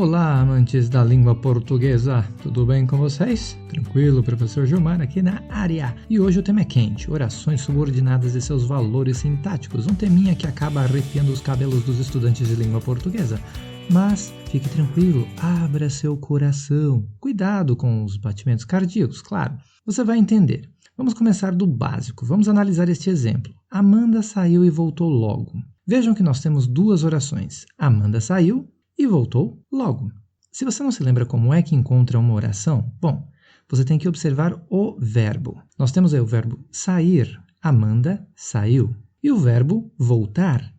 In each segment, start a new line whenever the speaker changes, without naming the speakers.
Olá, amantes da língua portuguesa, tudo bem com vocês? Tranquilo, professor Gilmar aqui na área. E hoje o tema é quente, orações subordinadas e seus valores sintáticos, um teminha que acaba arrepiando os cabelos dos estudantes de língua portuguesa. Mas fique tranquilo, abra seu coração, cuidado com os batimentos cardíacos, claro, você vai entender. Vamos começar do básico, vamos analisar este exemplo. Amanda saiu e voltou logo. Vejam que nós temos duas orações, Amanda saiu e voltou logo. Se você não se lembra como é que encontra uma oração, bom, você tem que observar o verbo. Nós temos aí o verbo sair, Amanda saiu, e o verbo voltar,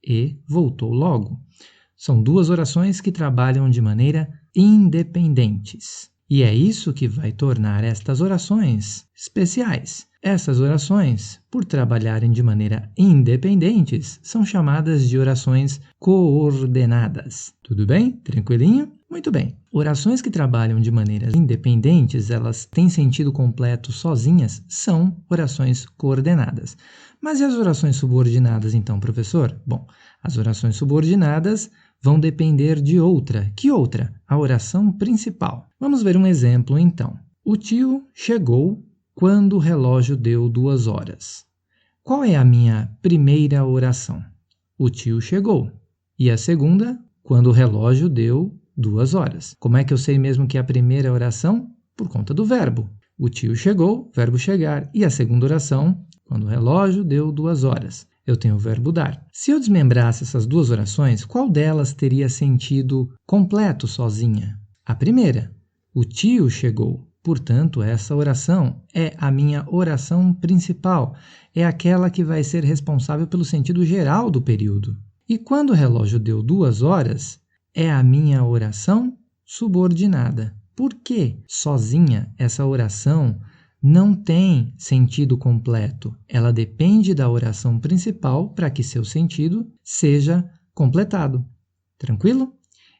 e voltou logo. São duas orações que trabalham de maneira independentes. E é isso que vai tornar estas orações especiais. Essas orações, por trabalharem de maneira independentes, são chamadas de orações coordenadas. Tudo bem? Tranquilinho? Muito bem. Orações que trabalham de maneiras independentes, elas têm sentido completo sozinhas, são orações coordenadas. Mas e as orações subordinadas então, professor? Bom, as orações subordinadas vão depender de outra. Que outra? A oração principal. Vamos ver um exemplo então. O tio chegou quando o relógio deu 2 horas. Qual é a minha primeira oração? O tio chegou. E a segunda? Quando o relógio deu 2 horas. Como é que eu sei mesmo que é a primeira oração? Por conta do verbo. O tio chegou, verbo chegar. E a segunda oração? Quando o relógio deu 2 horas. Eu tenho o verbo dar. Se eu desmembrasse essas duas orações, qual delas teria sentido completo sozinha? A primeira. O tio chegou. Portanto, essa oração é a minha oração principal. É aquela que vai ser responsável pelo sentido geral do período. E quando o relógio deu 2 horas, é a minha oração subordinada. Por que sozinha essa oração não tem sentido completo? Ela depende da oração principal para que seu sentido seja completado. Tranquilo?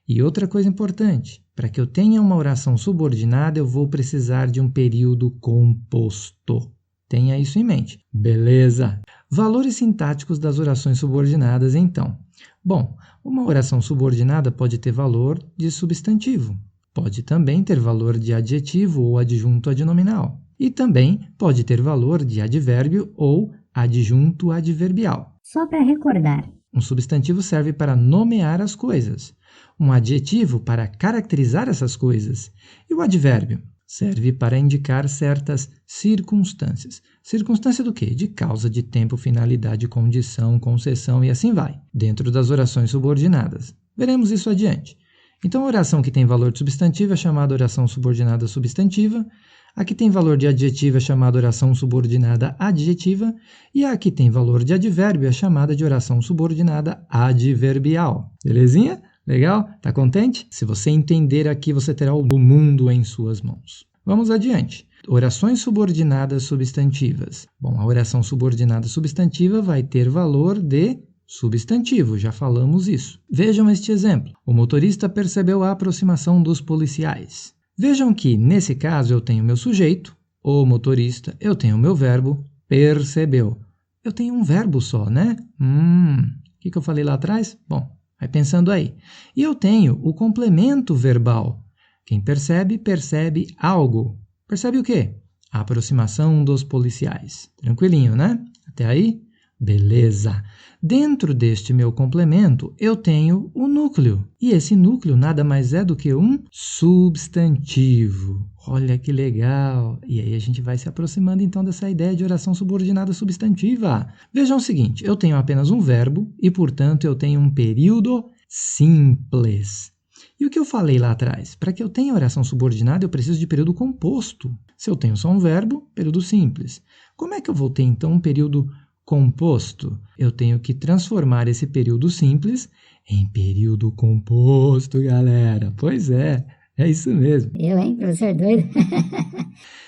E outra coisa importante, para que eu tenha uma oração subordinada, eu vou precisar de um período composto. Tenha isso em mente. Beleza? Valores sintáticos das orações subordinadas, então. Bom, uma oração subordinada pode ter valor de substantivo. Pode também ter valor de adjetivo ou adjunto adnominal. E também pode ter valor de advérbio ou adjunto adverbial.
Só para recordar.
Um substantivo serve para nomear as coisas. Um adjetivo para caracterizar essas coisas. E o advérbio serve para indicar certas circunstâncias. Circunstância do quê? De causa, de tempo, finalidade, condição, concessão e assim vai, dentro das orações subordinadas. Veremos isso adiante. Então, a oração que tem valor de substantivo é chamada oração subordinada substantiva, a que tem valor de adjetivo é chamada oração subordinada adjetiva e a que tem valor de advérbio é chamada de oração subordinada adverbial. Belezinha? Legal? Tá contente? Se você entender aqui, você terá o mundo em suas mãos. Vamos adiante. Orações subordinadas substantivas. Bom, a oração subordinada substantiva vai ter valor de substantivo, já falamos isso. Vejam este exemplo. O motorista percebeu a aproximação dos policiais. Vejam que, nesse caso, eu tenho meu sujeito, o motorista, eu tenho meu verbo, percebeu. Eu tenho um verbo só, né? O que eu falei lá atrás? Bom, vai pensando aí. E eu tenho o complemento verbal. Quem percebe, percebe algo. Percebe o quê? A aproximação dos policiais. Tranquilinho, né? Até aí? Beleza. Dentro deste meu complemento, eu tenho o núcleo. E esse núcleo nada mais é do que um substantivo. Olha que legal! E aí a gente vai se aproximando então dessa ideia de oração subordinada substantiva. Vejam o seguinte, eu tenho apenas um verbo e, portanto, eu tenho um período simples. E o que eu falei lá atrás? Para que eu tenha oração subordinada, eu preciso de período composto. Se eu tenho só um verbo, período simples. Como é que eu vou ter então um período composto? Eu tenho que transformar esse período simples em período composto, galera. Pois é isso mesmo.
Eu, hein, professor doido?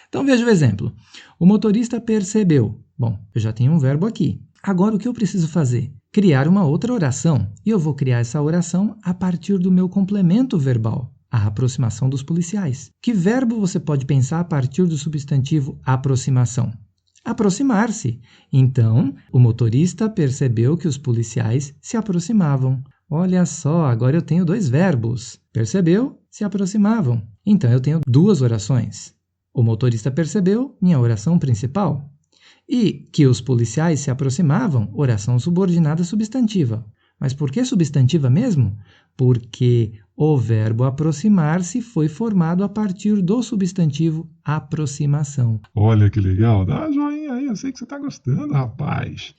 Então veja o exemplo. O motorista percebeu. Bom, eu já tenho um verbo aqui. Agora o que eu preciso fazer? Criar uma outra oração. E eu vou criar essa oração a partir do meu complemento verbal, a aproximação dos policiais. Que verbo você pode pensar a partir do substantivo aproximação? Aproximar-se. Então, o motorista percebeu que os policiais se aproximavam. Olha só, agora eu tenho 2 verbos. Percebeu? Se aproximavam. Então, eu tenho 2 orações. O motorista percebeu, minha oração principal. E que os policiais se aproximavam, oração subordinada substantiva. Mas por que substantiva mesmo? Porque o verbo aproximar-se foi formado a partir do substantivo aproximação.
Olha que legal, dá joinha aí, eu sei que você está gostando, rapaz.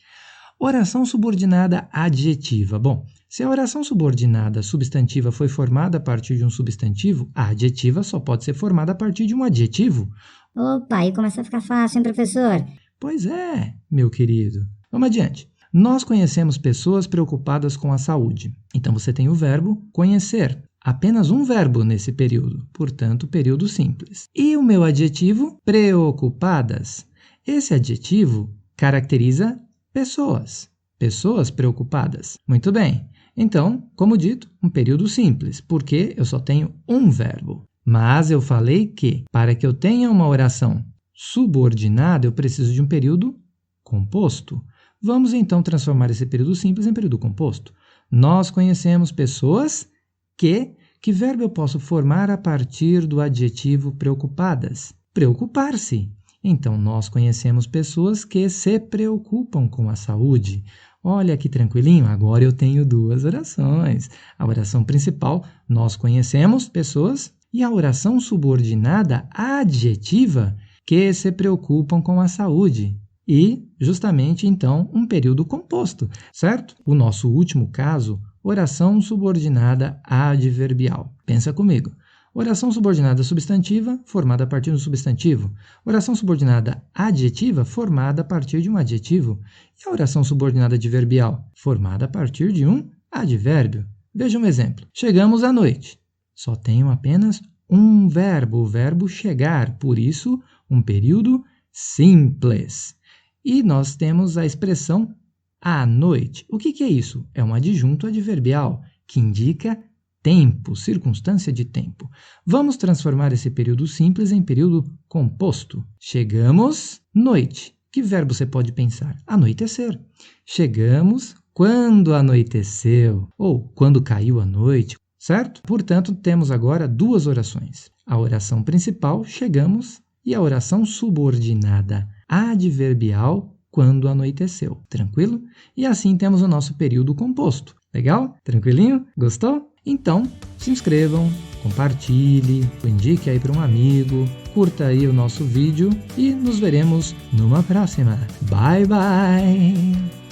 Oração subordinada adjetiva. Bom, se a oração subordinada substantiva foi formada a partir de um substantivo, a adjetiva só pode ser formada a partir de um adjetivo.
Opa, aí começa a ficar fácil, hein, professor?
Pois é, meu querido. Vamos adiante. Nós conhecemos pessoas preocupadas com a saúde. Então, você tem o verbo conhecer. Apenas um verbo nesse período, portanto, período simples. E o meu adjetivo, preocupadas. Esse adjetivo caracteriza pessoas. Pessoas preocupadas. Muito bem. Então, como dito, um período simples, porque eu só tenho um verbo. Mas eu falei que, para que eu tenha uma oração subordinada, eu preciso de um período composto. Vamos, então, transformar esse período simples em período composto. Nós conhecemos pessoas que verbo eu posso formar a partir do adjetivo preocupadas? Preocupar-se. Então, nós conhecemos pessoas que se preocupam com a saúde. Olha que tranquilinho, agora eu tenho 2 orações. A oração principal, nós conhecemos pessoas, e a oração subordinada adjetiva, que se preocupam com a saúde. E, justamente, então, um período composto, certo? O nosso último caso, oração subordinada adverbial. Pensa comigo. Oração subordinada substantiva, formada a partir de um substantivo. Oração subordinada adjetiva, formada a partir de um adjetivo. E a oração subordinada adverbial, formada a partir de um advérbio. Veja um exemplo. Chegamos à noite. Só tenho apenas um verbo, o verbo chegar. Por isso, um período simples. E nós temos a expressão à noite. O que é isso? É um adjunto adverbial que indica tempo, circunstância de tempo. Vamos transformar esse período simples em período composto. Chegamos, noite. Que verbo você pode pensar? Anoitecer. Chegamos quando anoiteceu, ou quando caiu a noite, certo? Portanto, temos agora 2 orações. A oração principal, chegamos, e a oração subordinada adverbial, quando anoiteceu. Tranquilo? E assim temos o nosso período composto. Legal? Tranquilinho? Gostou? Então, se inscrevam, compartilhe, indique aí para um amigo, curta aí o nosso vídeo e nos veremos numa próxima. Bye, bye!